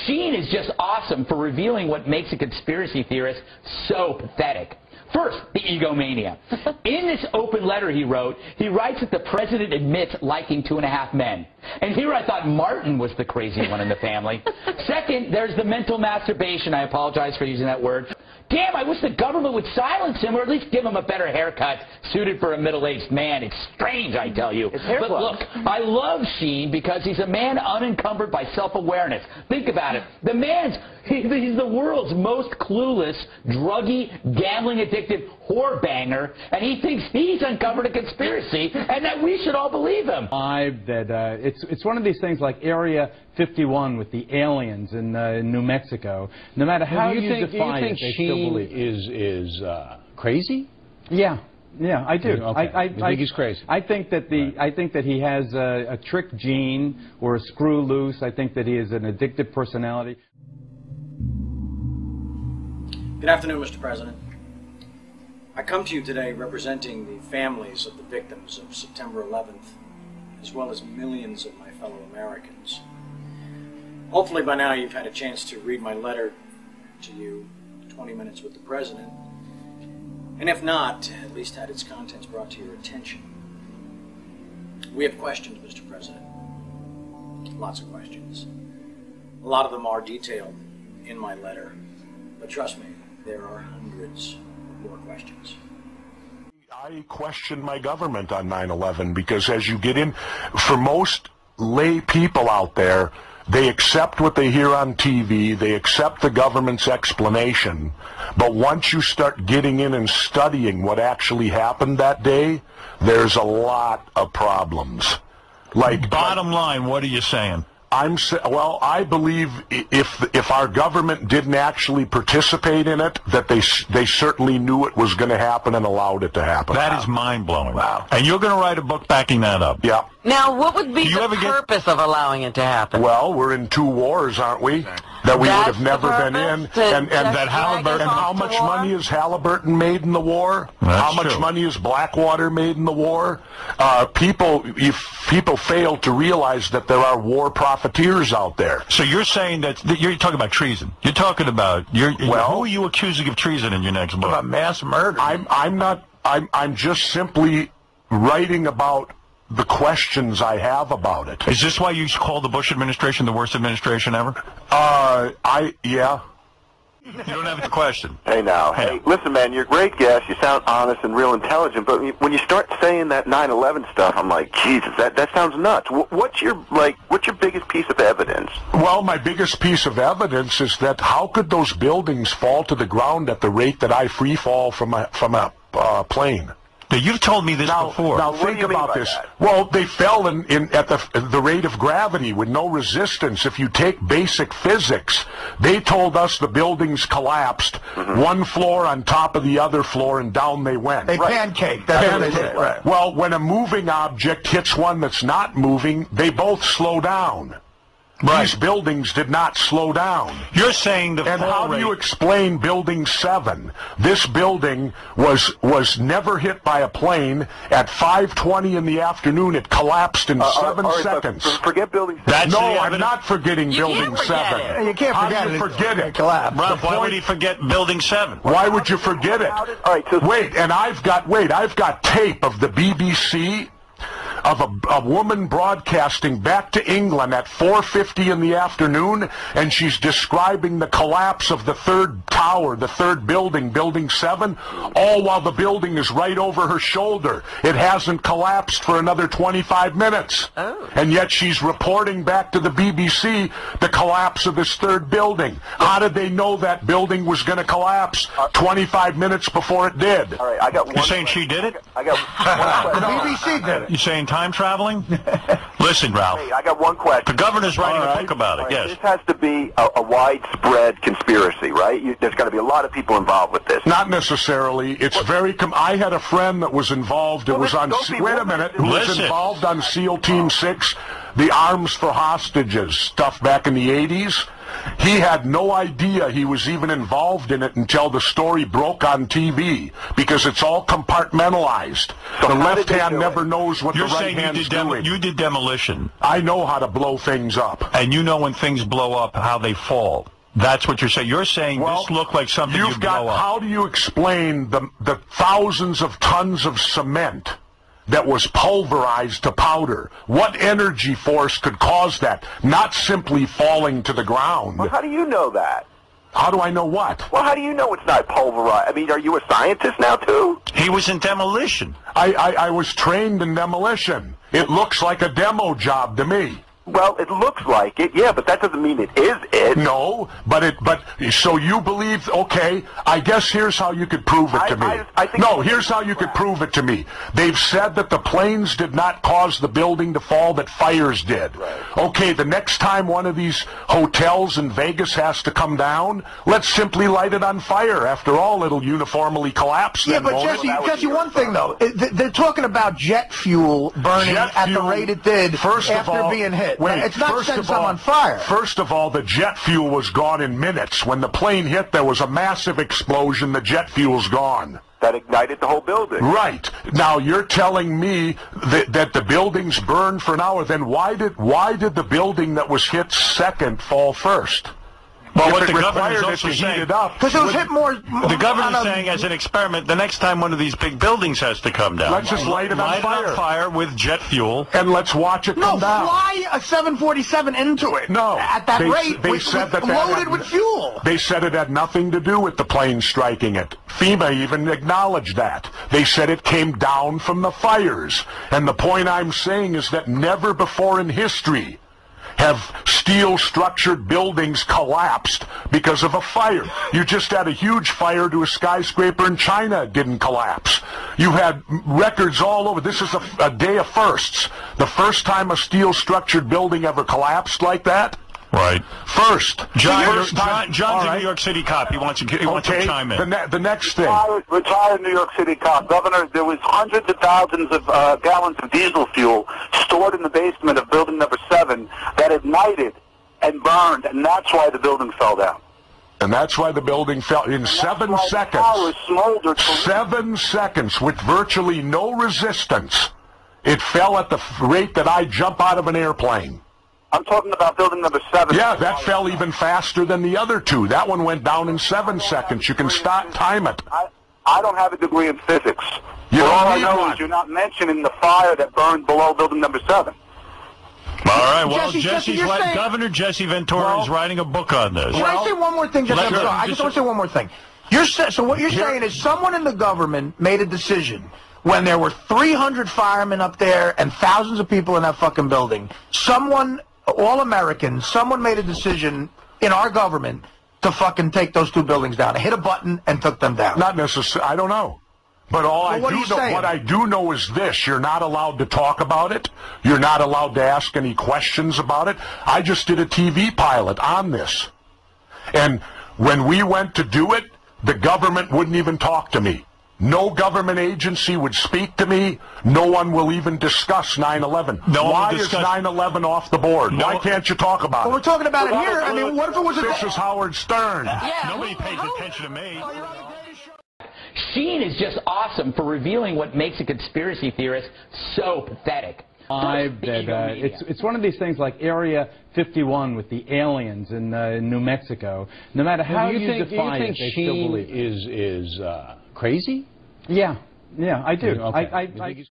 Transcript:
Sheen is just awesome for revealing what makes a conspiracy theorist so pathetic. First, the egomania. In this open letter he wrote, he writes that the president admits liking 2.5 men. And here I thought Martin was the crazy one in the family. Second, there's the mental masturbation. I apologize for using that word. Damn, I wish the government would silence him or at least give him a better haircut suited for a middle-aged man. It's strange, I tell you. But look, I love Sheen because he's a man unencumbered by self-awareness. Think about it. The he's the world's most clueless, druggy, gambling-addicted whore banger, and he thinks he's uncovered a conspiracy and that we should all believe him. That it's one of these things like Area 51 with the aliens in New Mexico. No matter how you define it, they still believe it. Is crazy? Yeah, I do. Okay. You think he's crazy? I think that I think that he has a trick gene or a screw loose. I think that he is an addictive personality. Good afternoon, Mr. President. I come to you today representing the families of the victims of September 11th, as well as millions of my fellow Americans. Hopefully by now you've had a chance to read my letter to you, 20 Minutes with the President, and if not, at least had its contents brought to your attention. We have questions, Mr. President. Lots of questions. A lot of them are detailed in my letter, but trust me, there are hundreds more questions. I question my government on 9/11 because as you get in, for most lay people out there, they accept what they hear on TV, they accept the government's explanation, but once you start getting in and studying what actually happened that day, there's a lot of problems. Bottom line, what are you saying? Well, I believe if our government didn't actually participate in it, that they certainly knew it was going to happen and allowed it to happen. That is mind-blowing. Wow. And you're going to write a book backing that up. Yeah. Now, what would be the purpose of allowing it to happen? Well, we're in 2 wars, aren't we? That we would have never been in. And that Halliburton. And how much money has Halliburton made in the war? How much money has Blackwater made in the war? People fail to realize that there are war profiteers out there. So you're saying that you're talking about treason. You're talking about who are you accusing of treason in your next book? About mass murder. I'm just simply writing about the questions I have about it. Is this why you call the Bush administration the worst administration ever? Yeah. You don't have the question. Hey, now. Hey, listen, man, you're a great guest. You sound honest and real intelligent, but when you start saying that 9/11 stuff, I'm like, Jesus, that sounds nuts. What's your biggest piece of evidence? Well, my biggest piece of evidence is that how could those buildings fall to the ground at the rate that I free fall from a plane? Now, you've told me this before. Now think about this. Well, they fell at the rate of gravity with no resistance. If you take basic physics, they told us the buildings collapsed, one floor on top of the other floor, and down they went. They pancaked. That's what they did. Right. Well, when a moving object hits one that's not moving, they both slow down. Right. These buildings did not slow down. You're saying And how do you explain Building 7? This building was never hit by a plane. At 5:20 in the afternoon, it collapsed in 7 seconds. Forget Building 7. I'm not forgetting Building 7. You can't forget it. How do you forget it? Collapse. Why would he forget Building 7? Why would you forget it? All right, so I've got tape of the BBC of a woman broadcasting back to England at 4:50 in the afternoon, and she's describing the collapse of the 3rd tower, the 3rd building, Building 7, all while the building is right over her shoulder. It hasn't collapsed for another 25 minutes. Oh. And yet she's reporting back to the BBC the collapse of this 3rd building. How did they know that building was going to collapse 25 minutes before it did? All right, I got one. You're saying she did it? I got one The BBC did it. You saying time traveling? Listen, Ralph. Hey, I got one question. The governor's writing a book about it, yes. This has to be a widespread conspiracy, right? There's got to be a lot of people involved with this. Not necessarily. It's very. I had a friend that was involved. It was on. Wait a minute. Who was involved on SEAL Team 6? the arms for hostages stuff back in the 80s. He had no idea he was even involved in it until the story broke on TV, because it's all compartmentalized. So the left hand never knows what the right hand's doing. You did demolition. I know how to blow things up. And you know when things blow up, how they fall. That's what you're saying. You're saying this looked like something you'd blow up. How do you explain the thousands of tons of cement that was pulverized to powder? What energy force could cause that? Not simply falling to the ground. Well, how do you know that? How do I know what? Well, how do you know it's not pulverized? I mean, are you a scientist now, too? He was in demolition. I was trained in demolition. It looks like a demo job to me. Well, it looks like it, yeah, but that doesn't mean it is it. No, but so you believe, okay, I guess here's how you could prove it to me. Here's how you could prove it to me. They've said that the planes did not cause the building to fall, that fires did. Right. Okay, the next time one of these hotels in Vegas has to come down, let's simply light it on fire. After all, it'll uniformly collapse. Yeah, but Jesse, one thing, though. They're talking about jet fuel burning at the rate it did after being hit. Wait, it's not setting some on fire. First of all, the jet fuel was gone in minutes. When the plane hit, there was a massive explosion. The jet fuel's gone. That ignited the whole building. Right. Now, you're telling me that the buildings burned for an hour. Then why did the building that was hit second fall first? Well, what the governor is also saying, because it was hit more. The governor's saying, as an experiment, the next time one of these big buildings has to come down, let's just light it on fire with jet fuel, and let's watch it come down. No, fly a 747 into it. No, at that rate, they said that loaded with fuel. They said it had nothing to do with the plane striking it. FEMA even acknowledged that. They said it came down from the fires. And the point I'm saying is that never before in history have steel-structured buildings collapsed because of a fire. You just had a huge fire to a skyscraper in China. It didn't collapse. You had records all over. This is a day of firsts. The first time a steel-structured building ever collapsed like that. Right. First. John's a New York City cop. He wants to chime in. The next thing. Retired New York City cop. Governor, there was hundreds of thousands of gallons of diesel fuel stored in the basement of building number 7 that ignited and burned, and that's why the building fell down. And that's why the building fell in 7 seconds. 7 seconds with virtually no resistance. It fell at the rate that I jump out of an airplane. I'm talking about building number 7. Yeah, that fell even faster than the other two. That one went down in 7 seconds. You can time it. I don't have a degree in physics. All I know is you're not mentioning the fire that burned below building number 7. All right, well, Governor Jesse Ventura is writing a book on this. Can I say one more thing? I just want to say one more thing. So what you're saying is someone in the government made a decision when there were 300 firemen up there and thousands of people in that fucking building. All Americans, someone made a decision in our government to fucking take those 2 buildings down. Hit a button and took them down. Not necessarily. I don't know. But what I do know is this: you're not allowed to talk about it. You're not allowed to ask any questions about it. I just did a TV pilot on this. And when we went to do it, the government wouldn't even talk to me. No government agency would speak to me. No one will even discuss 9/11. Why is 9/11 off the board? Why can't you talk about it? Well, we're talking about it here. I mean, what if it was This is Howard Stern. Yeah, nobody pays attention to me. Sheen is just awesome for revealing what makes a conspiracy theorist so pathetic. It's one of these things like Area 51 with the aliens in New Mexico. No matter how you define it, they still believe it. Is crazy? Yeah, I do. Okay.